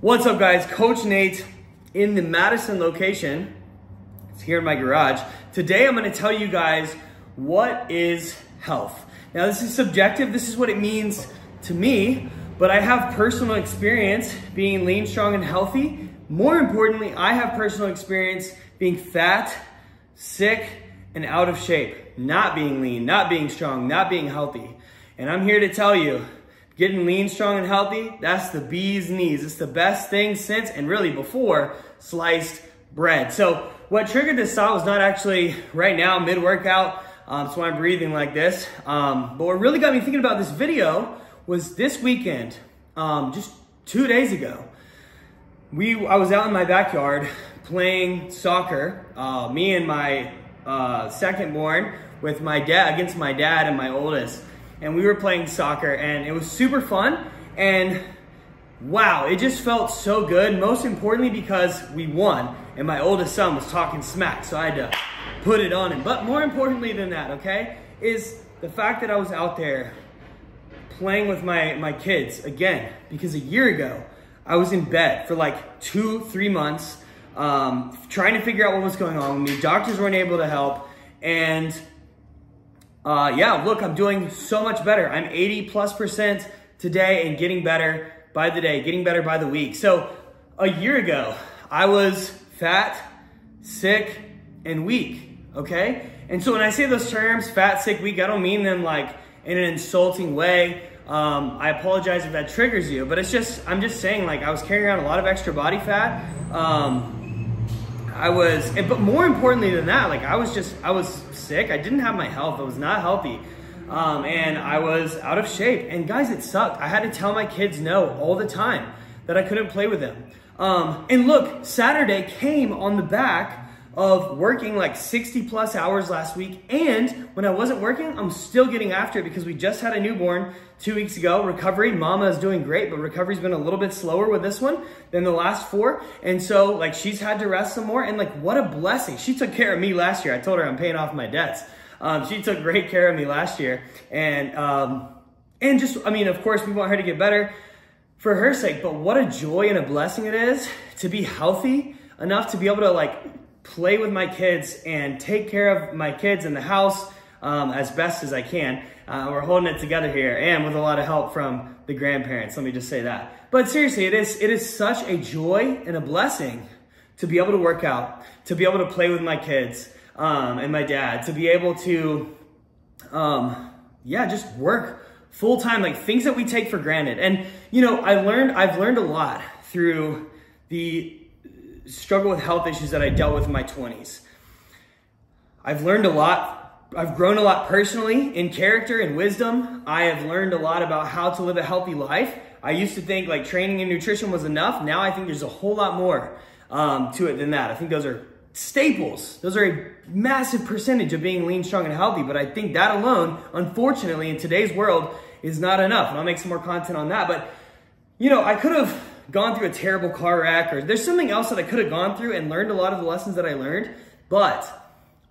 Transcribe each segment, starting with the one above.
What's up, guys? Coach Nate in the Madison location. It's here in my garage. Today I'm going to tell you guys what is health. Now, this is subjective. This is what it means to me, but I have personal experience being lean, strong, and healthy. More importantly, I have personal experience being fat, sick, and out of shape. Not being lean, not being strong, not being healthy. And I'm here to tell you, getting lean, strong, and healthy, that's the bee's knees. It's the best thing since, and really before, sliced bread. So what triggered this thought was not actually right now, mid-workout, so I'm breathing like this. But what really got me thinking about this video was this weekend, just 2 days ago. I was out in my backyard playing soccer, me and my second born with my dad, against my dad and my oldest. And we were playing soccer and it was super fun. And wow, it just felt so good. Most importantly, because we won and my oldest son was talking smack. So I had to put it on him. But more importantly than that, okay, is the fact that I was out there playing with my kids again, because a year ago, I was in bed for like 2-3 months, trying to figure out what was going on with me. Doctors weren't able to help. And yeah, look, I'm doing so much better. I'm 80+% today and getting better by the day, getting better by the week. So a year ago, I was fat, sick, and weak, okay? And so when I say those terms, fat, sick, weak, I don't mean them like in an insulting way. I apologize if that triggers you, but I'm just saying, like, I was carrying around a lot of extra body fat. But more importantly than that, like, I was sick. I didn't have my health. I was not healthy. And I was out of shape. And guys, it sucked. I had to tell my kids no all the time, that I couldn't play with them. And look, Saturday came on the back of working like 60+ hours last week. And when I wasn't working, I'm still getting after it because we just had a newborn 2 weeks ago. Recovery, mama is doing great, but recovery's been a little bit slower with this one than the last 4. And so like she's had to rest some more, and like what a blessing. She took care of me last year. I told her I'm paying off my debts. She took great care of me last year. And just, I mean, of course we want her to get better for her sake, but what a joy and a blessing it is to be healthy enough to be able to like play with my kids and take care of my kids in the house as best as I can. We're holding it together here, and with a lot of help from the grandparents, let me just say that. But seriously, it is such a joy and a blessing to be able to work out, to be able to play with my kids and my dad, to be able to, yeah, just work full time, like things that we take for granted. And, you know, I've learned a lot through the struggle with health issues that I dealt with in my 20s. I've learned a lot. I've grown a lot personally in character and wisdom. I have learned a lot about how to live a healthy life. I used to think like training and nutrition was enough. Now I think there's a whole lot more to it than that. I think those are staples. Those are a massive percentage of being lean, strong, and healthy. But I think that alone, unfortunately, in today's world is not enough. And I'll make some more content on that. But, you know, I could have gone through a terrible car wreck, or there's something else that I could have gone through and learned a lot of the lessons that I learned. But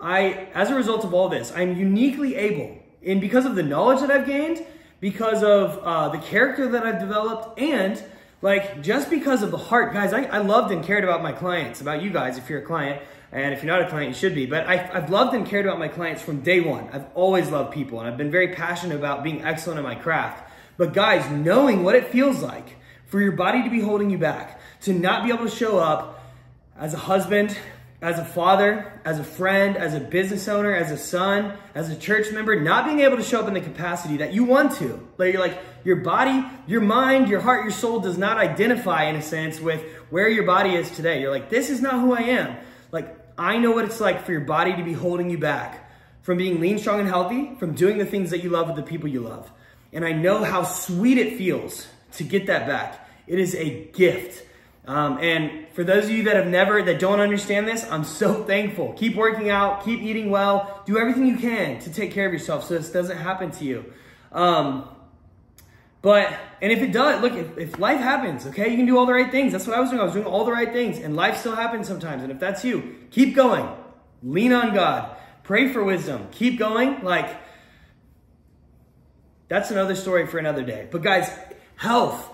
as a result of all this, I'm uniquely able, and because of the knowledge that I've gained, because of the character that I've developed, and like just because of the heart, guys, I loved and cared about my clients, about you guys if you're a client, and if you're not a client, you should be. But I've loved and cared about my clients from day one. I've always loved people, and I've been very passionate about being excellent in my craft. But guys, knowing what it feels like for your body to be holding you back, to not be able to show up as a husband, as a father, as a friend, as a business owner, as a son, as a church member, not being able to show up in the capacity that you want to. Like your body, your mind, your heart, your soul does not identify in a sense with where your body is today. You're like, this is not who I am. Like, I know what it's like for your body to be holding you back from being lean, strong, and healthy, from doing the things that you love with the people you love. And I know how sweet it feels to get that back. It is a gift. And for those of you that don't understand this, I'm so thankful. Keep working out, keep eating well, do everything you can to take care of yourself so this doesn't happen to you. And if it does, look, if life happens, okay, you can do all the right things. That's what I was doing. I was doing all the right things, and life still happens sometimes. And if that's you, keep going. Lean on God. Pray for wisdom. Keep going. Like, that's another story for another day. But guys, health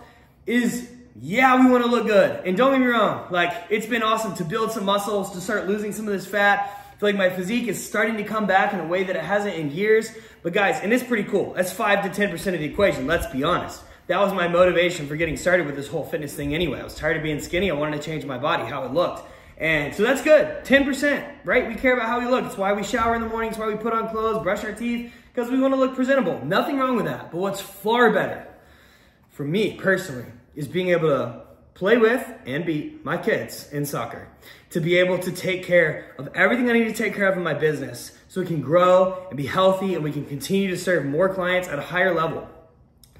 is yeah, we want to look good. And don't get me wrong, like, it's been awesome to build some muscles, to start losing some of this fat. I feel like my physique is starting to come back in a way that it hasn't in years. But guys, and it's pretty cool. That's 5 to 10% of the equation, let's be honest. That was my motivation for getting started with this whole fitness thing anyway. I was tired of being skinny. I wanted to change my body, how it looked. And so that's good, 10%, right? We care about how we look. It's why we shower in the morning. It's why we put on clothes, brush our teeth, because we want to look presentable. Nothing wrong with that. But what's far better, for me personally, is being able to play with and beat my kids in soccer. To be able to take care of everything I need to take care of in my business so we can grow and be healthy and we can continue to serve more clients at a higher level.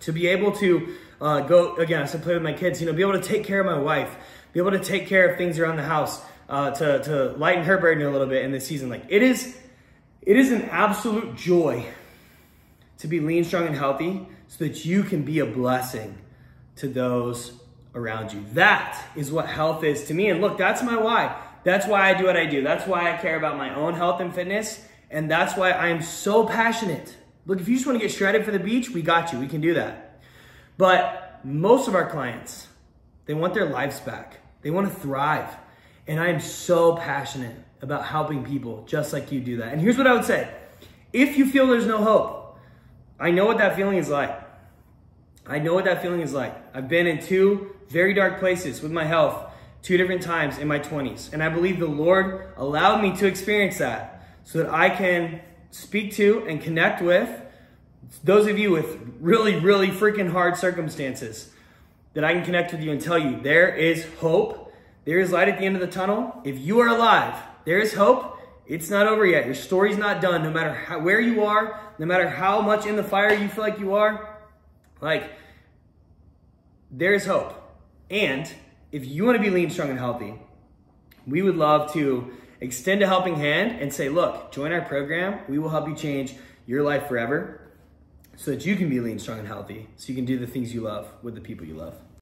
To be able to go, again, I said play with my kids, be able to take care of my wife, be able to take care of things around the house, to lighten her burden a little bit in this season. Like, it is an absolute joy to be lean, strong, and healthy so that you can be a blessing to those around you. That is what health is to me. And look, that's my why. That's why I do what I do. That's why I care about my own health and fitness. And that's why I am so passionate. Look, if you just want to get shredded for the beach, we got you. We can do that. But most of our clients, they want their lives back. They want to thrive. And I am so passionate about helping people just like you do that. And here's what I would say. If you feel there's no hope, I know what that feeling is like. I know what that feeling is like. I've been in 2 very dark places with my health 2 different times in my 20s. And I believe the Lord allowed me to experience that so that I can speak to and connect with those of you with really, really freaking hard circumstances, that I can connect with you and tell you there is hope. There is light at the end of the tunnel. If you are alive, there is hope. It's not over yet. Your story's not done. No matter where you are, no matter how much in the fire you feel like you are, like, there is hope. And if you want to be lean, strong, and healthy, we would love to extend a helping hand and say, look, join our program. We will help you change your life forever so that you can be lean, strong, and healthy, so you can do the things you love with the people you love.